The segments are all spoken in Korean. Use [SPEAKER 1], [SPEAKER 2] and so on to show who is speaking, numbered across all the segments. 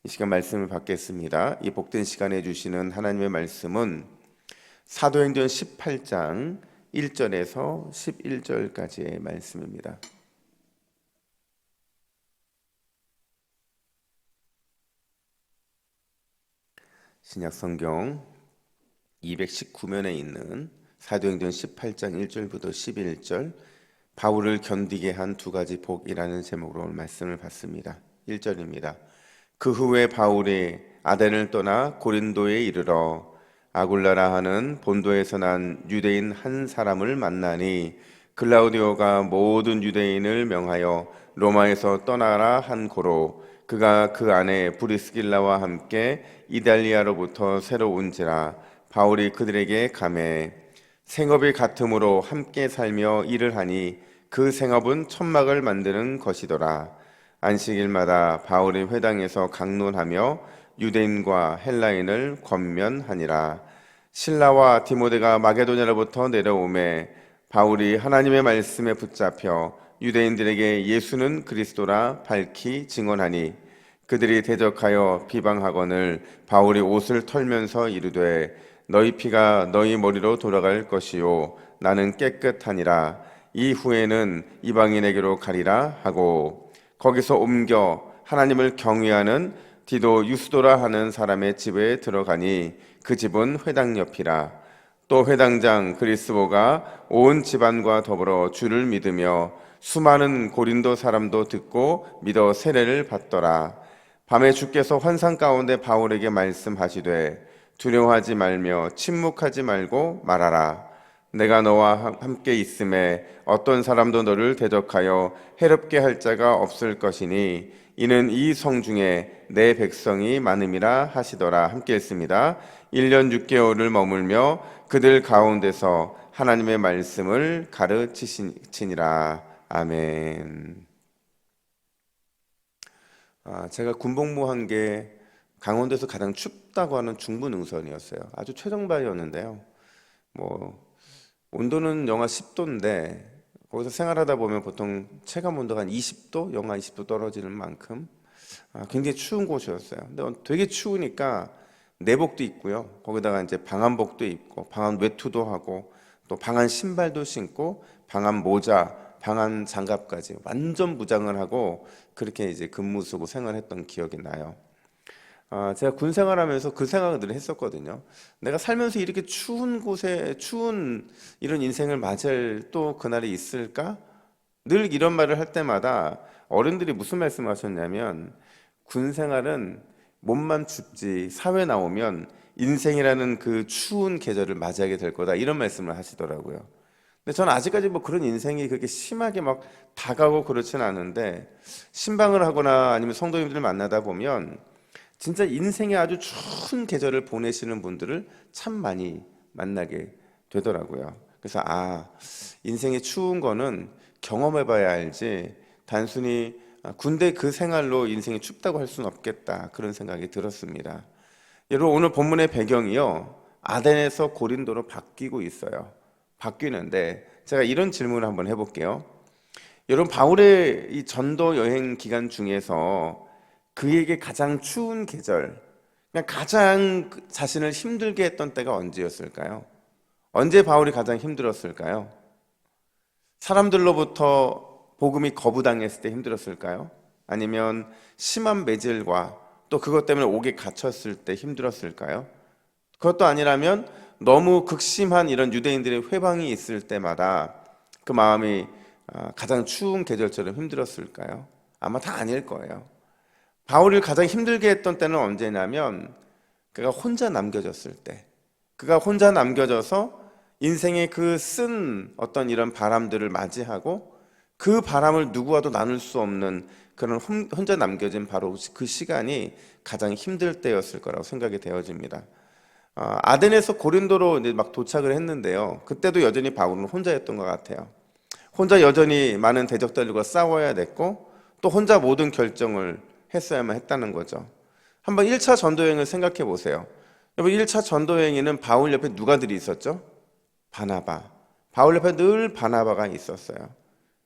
[SPEAKER 1] 이 시간 말씀을 받겠습니다. 이 복된 시간에 주시는 하나님의 말씀은 사도행전 18장 1절에서 11절까지의 말씀입니다. 신약성경 219면에 있는 사도행전 18장 1절부터 11절, 바울을 견디게 한 두 가지 복이라는 제목으로 오늘 말씀을 받습니다. 1절입니다. 그 후에 바울이 아덴을 떠나 고린도에 이르러 아굴라라 하는 본도에서 난 유대인 한 사람을 만나니 글라우디오가 모든 유대인을 명하여 로마에서 떠나라 한 고로 그가 그 안에 브리스길라와 함께 이달리아로부터 새로 온지라. 바울이 그들에게 가매 생업이 같음으로 함께 살며 일을 하니 그 생업은 천막을 만드는 것이더라. 안식일마다 바울이 회당에서 강론하며 유대인과 헬라인을 권면하니라. 실라와 디모데가 마게도냐로부터 내려오매 바울이 하나님의 말씀에 붙잡혀 유대인들에게 예수는 그리스도라 밝히 증언하니 그들이 대적하여 비방하거늘 바울이 옷을 털면서 이르되 너희 피가 너희 머리로 돌아갈 것이요 나는 깨끗하니라. 이후에는 이방인에게로 가리라 하고 거기서 옮겨 하나님을 경외하는 디도 유스도라 하는 사람의 집에 들어가니 그 집은 회당 옆이라. 또 회당장 그리스보가 온 집안과 더불어 주를 믿으며 수많은 고린도 사람도 듣고 믿어 세례를 받더라. 밤에 주께서 환상 가운데 바울에게 말씀하시되 두려워하지 말며 침묵하지 말고 말하라. 내가 너와 함께 있음에 어떤 사람도 너를 대적하여 해롭게 할 자가 없을 것이니 이는 이 성 중에 내 백성이 많음이라 하시더라. 함께 했습니다. 1년 6개월을 머물며 그들 가운데서 하나님의 말씀을 가르치시니라. 아멘. 제가 군복무한 게 강원도에서 가장 춥다고 하는 중부능선이었어요. 아주 최정발이었는데요. 온도는 영하 10도인데 거기서 생활하다 보면 보통 체감 온도가 한 20도, 영하 20도 떨어지는 만큼 굉장히 추운 곳이었어요. 근데 되게 추우니까 내복도 입고요. 거기다가 이제 방한복도 입고 방한 외투도 하고 또 방한 신발도 신고 방한 모자, 방한 장갑까지 완전 무장을 하고 그렇게 이제 근무 쓰고 생활했던 기억이 나요. 제가 군 생활하면서 그 생각을 늘 했었거든요. 내가 살면서 이렇게 추운 곳에 추운 이런 인생을 맞을 또 그날이 있을까? 늘 이런 말을 할 때마다 어른들이 무슨 말씀하셨냐면 군 생활은 몸만 춥지 사회 나오면 인생이라는 그 추운 계절을 맞이하게 될 거다 이런 말씀을 하시더라고요. 근데 저는 아직까지 그런 인생이 그렇게 심하게 막 다가오고 그렇지는 않은데 신방을 하거나 아니면 성도님들을 만나다 보면 진짜 인생의 아주 추운 계절을 보내시는 분들을 참 많이 만나게 되더라고요. 그래서 인생의 추운 거는 경험해봐야 알지 단순히 군대 그 생활로 인생이 춥다고 할 수는 없겠다 그런 생각이 들었습니다. 여러분 오늘 본문의 배경이요 아덴에서 고린도로 바뀌고 있어요. 바뀌는데 제가 이런 질문을 한번 해볼게요. 여러분 바울의 이 전도 여행 기간 중에서 그에게 가장 추운 계절, 그냥 가장 자신을 힘들게 했던 때가 언제였을까요? 언제 바울이 가장 힘들었을까요? 사람들로부터 복음이 거부당했을 때 힘들었을까요? 아니면 심한 매질과 또 그것 때문에 옥에 갇혔을 때 힘들었을까요? 그것도 아니라면 너무 극심한 이런 유대인들의 회방이 있을 때마다 그 마음이 가장 추운 계절처럼 힘들었을까요? 아마 다 아닐 거예요. 바울을 가장 힘들게 했던 때는 언제냐면 그가 혼자 남겨졌을 때, 그가 혼자 남겨져서 인생의 그 쓴 어떤 이런 바람들을 맞이하고 그 바람을 누구와도 나눌 수 없는 그런 혼자 남겨진 바로 그 시간이 가장 힘들 때였을 거라고 생각이 되어집니다. 아덴에서 고린도로 이제 막 도착을 했는데요. 그때도 여전히 바울은 혼자였던 것 같아요. 혼자 여전히 많은 대적들과 싸워야 됐고 또 혼자 모든 결정을 했어야만 했다는 거죠. 한번 1차 전도여행을 생각해 보세요. 여러분 1차 전도여행에는 바울 옆에 누가들이 있었죠? 바나바. 바울 옆에 늘 바나바가 있었어요.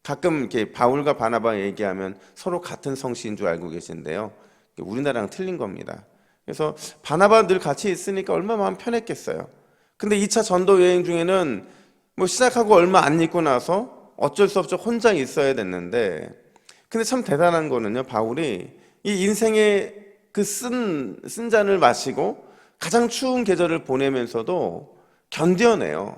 [SPEAKER 1] 가끔 이렇게 바울과 바나바 얘기하면 서로 같은 성씨인 줄 알고 계신데요. 우리나라랑 틀린 겁니다. 그래서 바나바 늘 같이 있으니까 얼마나 마음 편했겠어요. 근데 2차 전도 여행 중에는 뭐 시작하고 얼마 안 있고 나서 어쩔 수 없이 혼자 있어야 됐는데, 근데 참 대단한 거는요, 바울이 이 인생의 그 쓴 잔을 마시고 가장 추운 계절을 보내면서도 견뎌내요.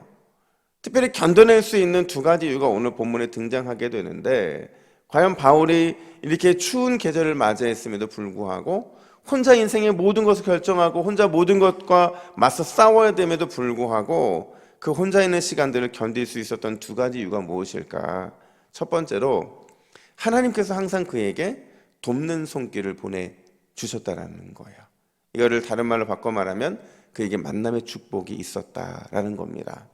[SPEAKER 1] 특별히 견뎌낼 수 있는 두 가지 이유가 오늘 본문에 등장하게 되는데, 과연 바울이 이렇게 추운 계절을 맞이했음에도 불구하고 혼자 인생의 모든 것을 결정하고 혼자 모든 것과 맞서 싸워야 됨에도 불구하고 그 혼자 있는 시간들을 견딜 수 있었던 두 가지 이유가 무엇일까? 첫 번째로 하나님께서 항상 그에게 돕는 손길을 보내주셨다라는 거예요. 이거를 다른 말로 바꿔 말하면 그에게 만남의 축복이 있었다라는 겁니다.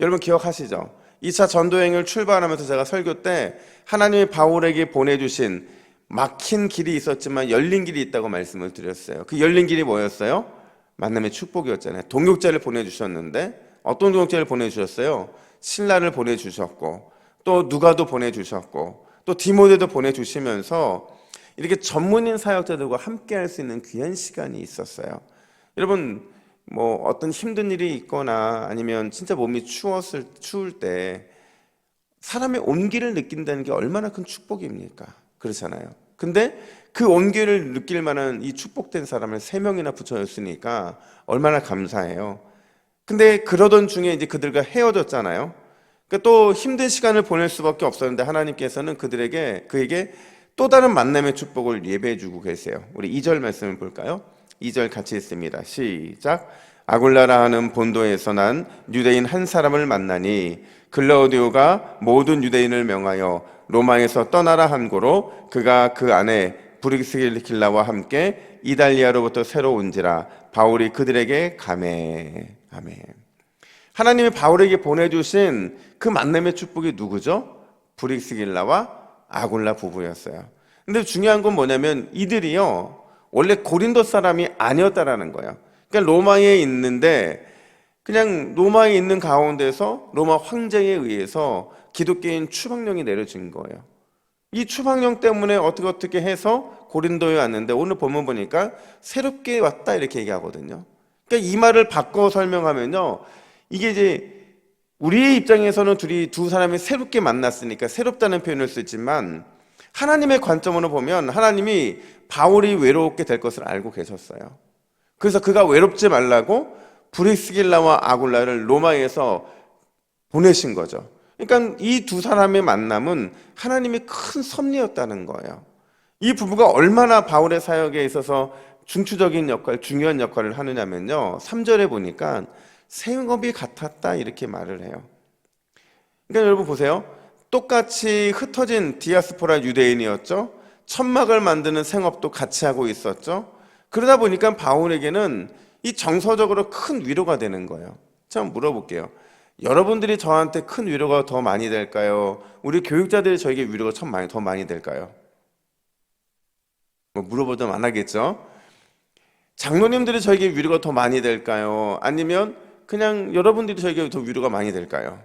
[SPEAKER 1] 여러분 기억하시죠? 2차 전도여행을 출발하면서 제가 설교 때 하나님이 바울에게 보내주신 막힌 길이 있었지만 열린 길이 있다고 말씀을 드렸어요. 그 열린 길이 뭐였어요? 만남의 축복이었잖아요. 동역자를 보내주셨는데 어떤 동역자를 보내주셨어요? 신라를 보내주셨고 또 누가도 보내주셨고 또 디모데도 보내주시면서 이렇게 전문인 사역자들과 함께 할 수 있는 귀한 시간이 있었어요. 여러분 뭐 어떤 힘든 일이 있거나 아니면 진짜 몸이 추울 때 사람의 온기를 느낀다는 게 얼마나 큰 축복입니까? 그렇잖아요. 근데 그 온기를 느낄 만한 이 축복된 사람을 3명이나 붙여줬으니까 얼마나 감사해요. 근데 그러던 중에 이제 그들과 헤어졌잖아요. 그러니까 또 힘든 시간을 보낼 수밖에 없었는데 하나님께서는 그에게 또 다른 만남의 축복을 예배해 주고 계세요. 우리 2절 말씀을 볼까요? 2절 같이 읽습니다. 시작. 아굴라라 하는 본도에서 난 유대인 한 사람을 만나니 글라우디오가 모든 유대인을 명하여 로마에서 떠나라 한 고로 그가 그 안에 브리스길라와 함께 이달리아로부터 새로 온지라 바울이 그들에게 가매. 아멘. 하나님이 바울에게 보내주신 그 만남의 축복이 누구죠? 브리스길라와 아굴라 부부였어요. 근데 중요한 건 뭐냐면 이들이요 원래 고린도 사람이 아니었다라는 거예요. 그러니까 로마에 있는데 그냥 로마에 있는 가운데서 로마 황제에 의해서 기독교인 추방령이 내려진 거예요. 이 추방령 때문에 어떻게 해서 고린도에 왔는데 오늘 본문 보니까 새롭게 왔다 이렇게 얘기하거든요. 그러니까 이 말을 바꿔 설명하면요, 이게 이제 우리의 입장에서는 두 사람이 새롭게 만났으니까 새롭다는 표현을 쓰지만 하나님의 관점으로 보면 하나님이 바울이 외롭게 될 것을 알고 계셨어요. 그래서 그가 외롭지 말라고 브리스길라와 아굴라를 로마에서 보내신 거죠. 그러니까 이 두 사람의 만남은 하나님의 큰 섭리였다는 거예요. 이 부부가 얼마나 바울의 사역에 있어서 중추적인 역할, 중요한 역할을 하느냐면요, 3절에 보니까 생업이 같았다 이렇게 말을 해요. 그러니까 여러분 보세요. 똑같이 흩어진 디아스포라 유대인이었죠. 천막을 만드는 생업도 같이 하고 있었죠. 그러다 보니까 바울에게는 이 정서적으로 큰 위로가 되는 거예요. 자, 물어볼게요. 여러분들이 저한테 큰 위로가 더 많이 될까요? 우리 교육자들이 저에게 위로가 더 많이 될까요? 뭐 물어보자면 안 하겠죠? 장로님들이 저에게 위로가 더 많이 될까요? 아니면 그냥 여러분들이 저에게 더 위로가 많이 될까요?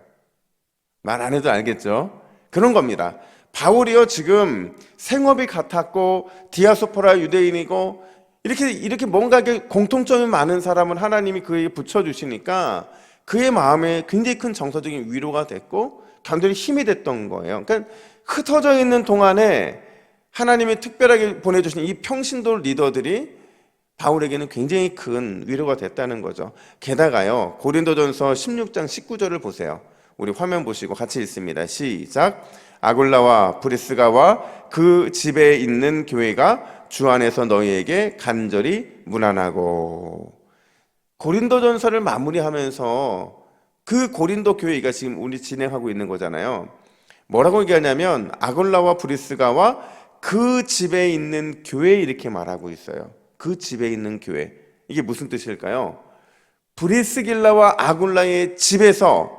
[SPEAKER 1] 말 안 해도 알겠죠? 그런 겁니다. 바울이요 지금 생업이 같았고 디아스포라 유대인이고 이렇게 뭔가 공통점이 많은 사람을 하나님이 그에게 붙여주시니까 그의 마음에 굉장히 큰 정서적인 위로가 됐고 견딜 힘이 됐던 거예요. 그러니까 흩어져 있는 동안에 하나님이 특별하게 보내주신 이 평신도 리더들이 바울에게는 굉장히 큰 위로가 됐다는 거죠. 게다가요 고린도전서 16장 19절을 보세요. 우리 화면 보시고 같이 읽습니다. 시작. 아굴라와 브리스가와 그 집에 있는 교회가 주 안에서 너희에게 간절히 문안하고. 고린도전서를 마무리하면서 그 고린도 교회가 지금 우리 진행하고 있는 거잖아요. 뭐라고 얘기하냐면 아굴라와 브리스가와 그 집에 있는 교회 이렇게 말하고 있어요. 그 집에 있는 교회. 이게 무슨 뜻일까요? 브리스길라와 아굴라의 집에서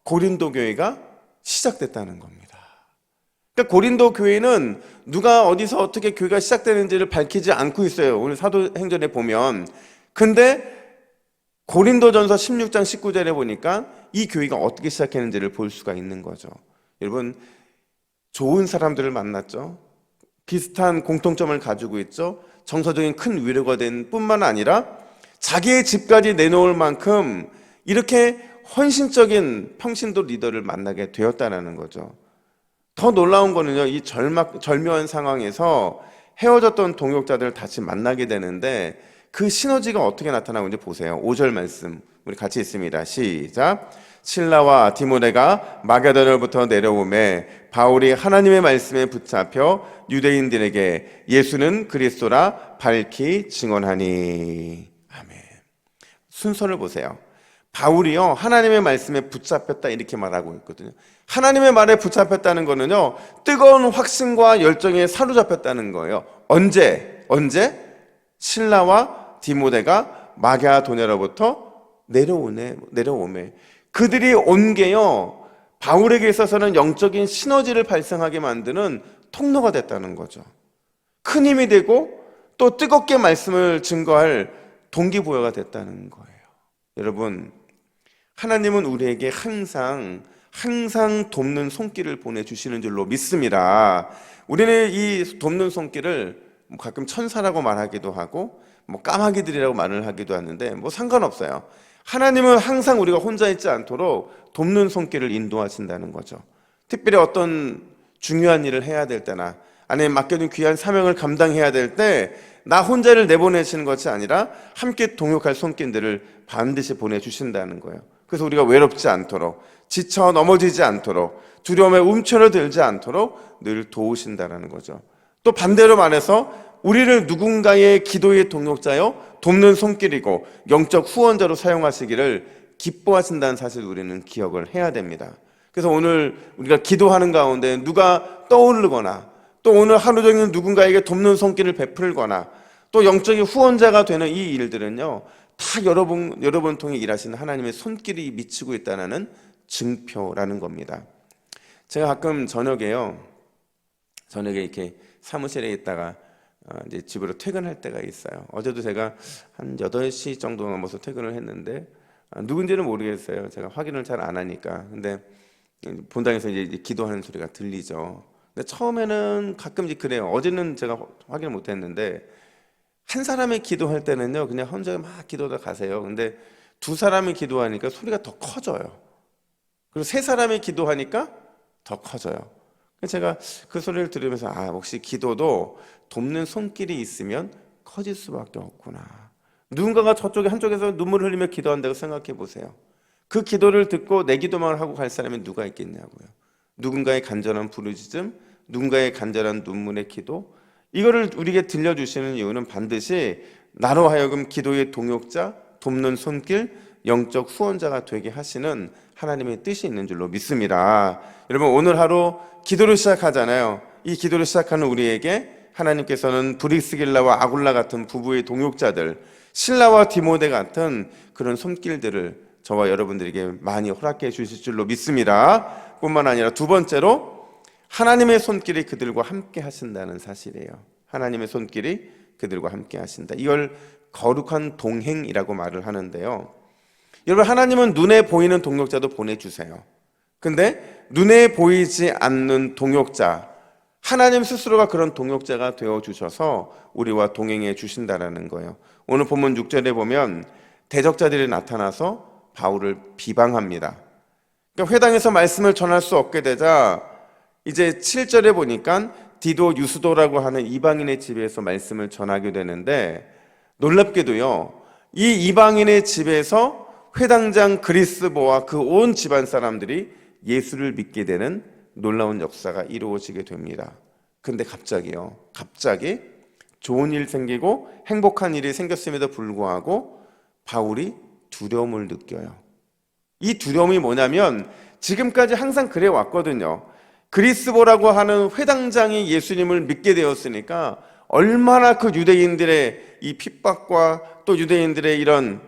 [SPEAKER 1] 고린도 교회가 시작됐다는 겁니다. 그러니까 고린도 교회는 누가 어디서 어떻게 교회가 시작되는지를 밝히지 않고 있어요. 오늘 사도행전에 보면. 근데 고린도전서 16장 19절에 보니까 이 교회가 어떻게 시작했는지를 볼 수가 있는 거죠. 여러분 좋은 사람들을 만났죠. 비슷한 공통점을 가지고 있죠. 정서적인 큰 위로가 된 뿐만 아니라 자기의 집까지 내놓을 만큼 이렇게 헌신적인 평신도 리더를 만나게 되었다는 거죠. 더 놀라운 거는요, 이 절묘한 상황에서 헤어졌던 동역자들을 다시 만나게 되는데 그 시너지가 어떻게 나타나는지 보세요. 5절 말씀 우리 같이 있습니다. 시작. 실라와 디모데가 마게도냐로부터 내려오매 바울이 하나님의 말씀에 붙잡혀 유대인들에게 예수는 그리스도라 밝히 증언하니. 아멘. 순서를 보세요. 바울이요, 하나님의 말씀에 붙잡혔다 이렇게 말하고 있거든요. 하나님의 말에 붙잡혔다는 거는요, 뜨거운 확신과 열정에 사로잡혔다는 거예요. 언제? 실라와 디모데가 마게도냐로부터 내려오매. 그들이 온 게요, 바울에게 있어서는 영적인 시너지를 발생하게 만드는 통로가 됐다는 거죠. 큰 힘이 되고 또 뜨겁게 말씀을 증거할 동기부여가 됐다는 거예요. 여러분, 하나님은 우리에게 항상 돕는 손길을 보내주시는 줄로 믿습니다. 우리는 이 돕는 손길을 가끔 천사라고 말하기도 하고 까마귀들이라고 말을 하기도 하는데 상관없어요. 하나님은 항상 우리가 혼자 있지 않도록 돕는 손길을 인도하신다는 거죠. 특별히 어떤 중요한 일을 해야 될 때나 아니면 맡겨진 귀한 사명을 감당해야 될 때 나 혼자를 내보내시는 것이 아니라 함께 동역할 손길들을 반드시 보내주신다는 거예요. 그래서 우리가 외롭지 않도록, 지쳐 넘어지지 않도록, 두려움에 움츠러들지 않도록 늘 도우신다는 거죠. 또 반대로 말해서 우리를 누군가의 기도의 동역자요, 돕는 손길이고 영적 후원자로 사용하시기를 기뻐하신다는 사실을 우리는 기억을 해야 됩니다. 그래서 오늘 우리가 기도하는 가운데 누가 떠오르거나 또 오늘 하루 종일 누군가에게 돕는 손길을 베풀거나 또 영적인 후원자가 되는 이 일들은요, 다 여러분 통해 일하시는 하나님의 손길이 미치고 있다는 증표라는 겁니다. 제가 가끔 저녁에 이렇게 사무실에 있다가 이제 집으로 퇴근할 때가 있어요. 어제도 제가 한 8시 정도 넘어서 퇴근을 했는데 누군지는 모르겠어요. 제가 확인을 잘 안 하니까. 근데 본당에서 이제 기도하는 소리가 들리죠. 근데 처음에는 가끔씩 그래요. 어제는 제가 확인을 못 했는데 한 사람이 기도할 때는요, 그냥 혼자 막 기도하다 가세요. 근데 두 사람이 기도하니까 소리가 더 커져요. 그리고 세 사람이 기도하니까 더 커져요. 제가 그 소리를 들으면서 혹시 기도도 돕는 손길이 있으면 커질 수밖에 없구나. 누군가가 저쪽에 한쪽에서 눈물을 흘리며 기도한다고 생각해 보세요. 그 기도를 듣고 내 기도만 하고 갈 사람이 누가 있겠냐고요. 누군가의 간절한 부르짖음, 누군가의 간절한 눈물의 기도, 이거를 우리에게 들려주시는 이유는 반드시 나로 하여금 기도의 동역자, 돕는 손길, 영적 후원자가 되게 하시는 하나님의 뜻이 있는 줄로 믿습니다. 여러분, 오늘 하루 기도를 시작하잖아요. 이 기도를 시작하는 우리에게 하나님께서는 브리스길라와 아굴라 같은 부부의 동역자들, 실라와 디모데 같은 그런 손길들을 저와 여러분들에게 많이 허락해 주실 줄로 믿습니다. 뿐만 아니라 두 번째로 하나님의 손길이 그들과 함께 하신다는 사실이에요. 하나님의 손길이 그들과 함께 하신다. 이걸 거룩한 동행이라고 말을 하는데요. 여러분, 하나님은 눈에 보이는 동역자도 보내주세요. 근데 눈에 보이지 않는 동역자, 하나님 스스로가 그런 동역자가 되어주셔서 우리와 동행해 주신다는 거예요. 오늘 본문 6절에 보면 대적자들이 나타나서 바울을 비방합니다. 그러니까 회당에서 말씀을 전할 수 없게 되자 이제 7절에 보니까 디도 유스도라고 하는 이방인의 집에서 말씀을 전하게 되는데, 놀랍게도요, 이 이방인의 집에서 회당장 그리스보와 그 온 집안 사람들이 예수를 믿게 되는 놀라운 역사가 이루어지게 됩니다. 근데 갑자기 좋은 일 생기고 행복한 일이 생겼음에도 불구하고 바울이 두려움을 느껴요. 이 두려움이 뭐냐면 지금까지 항상 그래 왔거든요. 그리스보라고 하는 회당장이 예수님을 믿게 되었으니까 얼마나 그 유대인들의 이 핍박과 또 유대인들의 이런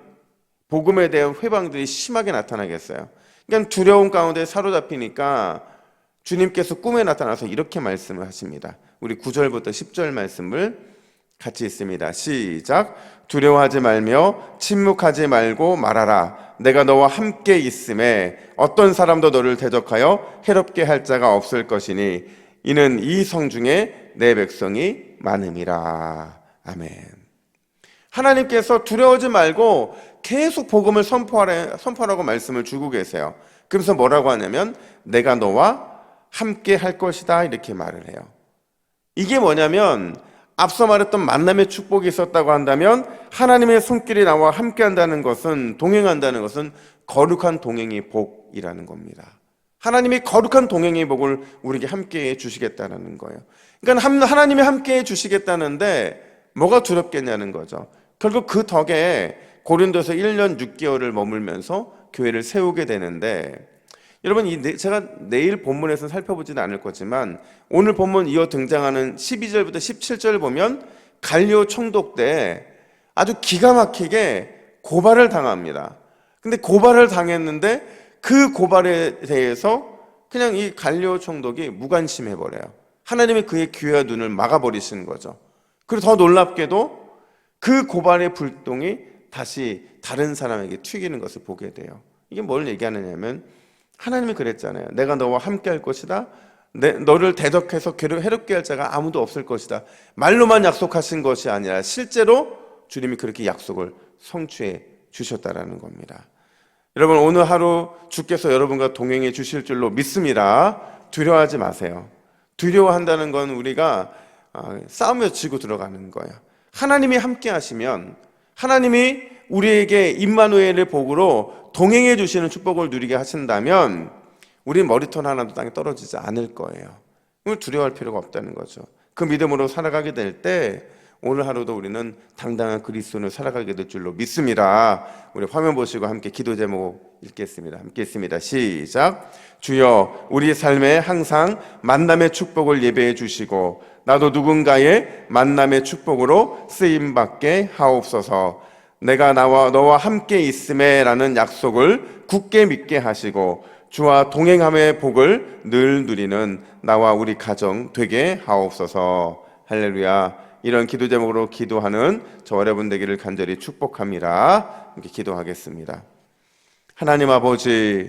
[SPEAKER 1] 복음에 대한 회방들이 심하게 나타나겠어요. 그러니까 두려움 가운데 사로잡히니까 주님께서 꿈에 나타나서 이렇게 말씀을 하십니다. 우리 9절부터 10절 말씀을 같이 읽습니다. 시작. 두려워하지 말며 침묵하지 말고 말하라. 내가 너와 함께 있음에 어떤 사람도 너를 대적하여 해롭게 할 자가 없을 것이니 이는 이 성 중에 내 백성이 많음이라. 아멘. 하나님께서 두려워하지 말고 계속 복음을 선포하라고 말씀을 주고 계세요. 그래서 뭐라고 하냐면 내가 너와 함께 할 것이다 이렇게 말을 해요. 이게 뭐냐면 앞서 말했던 만남의 축복이 있었다고 한다면 하나님의 손길이 나와 함께 한다는 것은, 동행한다는 것은 거룩한 동행의 복이라는 겁니다. 하나님이 거룩한 동행의 복을 우리에게 함께 해 주시겠다는 거예요. 그러니까 하나님이 함께 해 주시겠다는데 뭐가 두렵겠냐는 거죠. 결국 그 덕에 고린도서 1년 6개월을 머물면서 교회를 세우게 되는데, 여러분 제가 내일 본문에서 살펴보지는 않을 거지만 오늘 본문 이어 등장하는 12절부터 17절 보면 갈리오 총독 때 아주 기가 막히게 고발을 당합니다. 근데 고발을 당했는데 그 고발에 대해서 그냥 이 갈리오 총독이 무관심해버려요. 하나님이 그의 귀와 눈을 막아버리시는 거죠. 그리고 더 놀랍게도 그 고발의 불똥이 다시 다른 사람에게 튀기는 것을 보게 돼요. 이게 뭘 얘기하느냐면 하나님이 그랬잖아요. 내가 너와 함께 할 것이다. 너를 대적해서 해롭게 할 자가 아무도 없을 것이다. 말로만 약속하신 것이 아니라 실제로 주님이 그렇게 약속을 성취해 주셨다라는 겁니다. 여러분, 오늘 하루 주께서 여러분과 동행해 주실 줄로 믿습니다. 두려워하지 마세요. 두려워한다는 건 우리가 싸우며 지고 들어가는 거예요. 하나님이 함께 하시면, 하나님이 우리에게 임마누엘의 복으로 동행해 주시는 축복을 누리게 하신다면 우리 머리털 하나도 땅에 떨어지지 않을 거예요. 두려워할 필요가 없다는 거죠. 그 믿음으로 살아가게 될 때 오늘 하루도 우리는 당당한 그리스도인을 살아가게 될 줄로 믿습니다. 우리 화면 보시고 함께 기도 제목 읽겠습니다. 함께 읽습니다. 시작. 주여, 우리 삶에 항상 만남의 축복을 예배해 주시고 나도 누군가의 만남의 축복으로 쓰임받게 하옵소서. 내가 너와 함께 있음에 라는 약속을 굳게 믿게 하시고 주와 동행함의 복을 늘 누리는 나와 우리 가정 되게 하옵소서. 할렐루야. 이런 기도 제목으로 기도하는 저 여러분 되기를 간절히 축복합니다. 이렇게 기도하겠습니다. 하나님 아버지,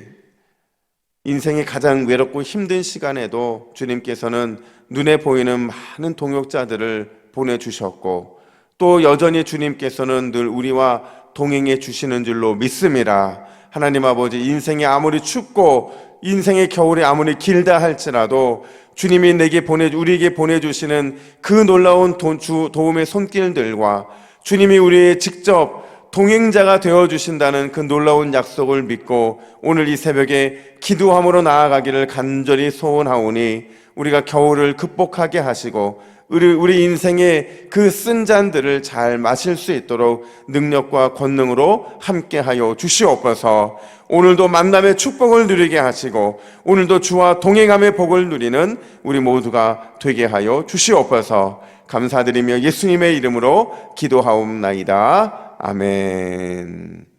[SPEAKER 1] 인생의 가장 외롭고 힘든 시간에도 주님께서는 눈에 보이는 많은 동역자들을 보내주셨고 또 여전히 주님께서는 늘 우리와 동행해 주시는 줄로 믿습니다. 하나님 아버지, 인생이 아무리 춥고 인생의 겨울이 아무리 길다 할지라도 주님이 우리에게 보내주시는 그 놀라운 도움의 손길들과 주님이 우리의 직접 동행자가 되어주신다는 그 놀라운 약속을 믿고 오늘 이 새벽에 기도함으로 나아가기를 간절히 소원하오니 우리가 겨울을 극복하게 하시고 우리 인생의 그 쓴 잔들을 잘 마실 수 있도록 능력과 권능으로 함께하여 주시옵소서. 오늘도 만남의 축복을 누리게 하시고 오늘도 주와 동행함의 복을 누리는 우리 모두가 되게 하여 주시옵소서. 감사드리며 예수님의 이름으로 기도하옵나이다. 아멘.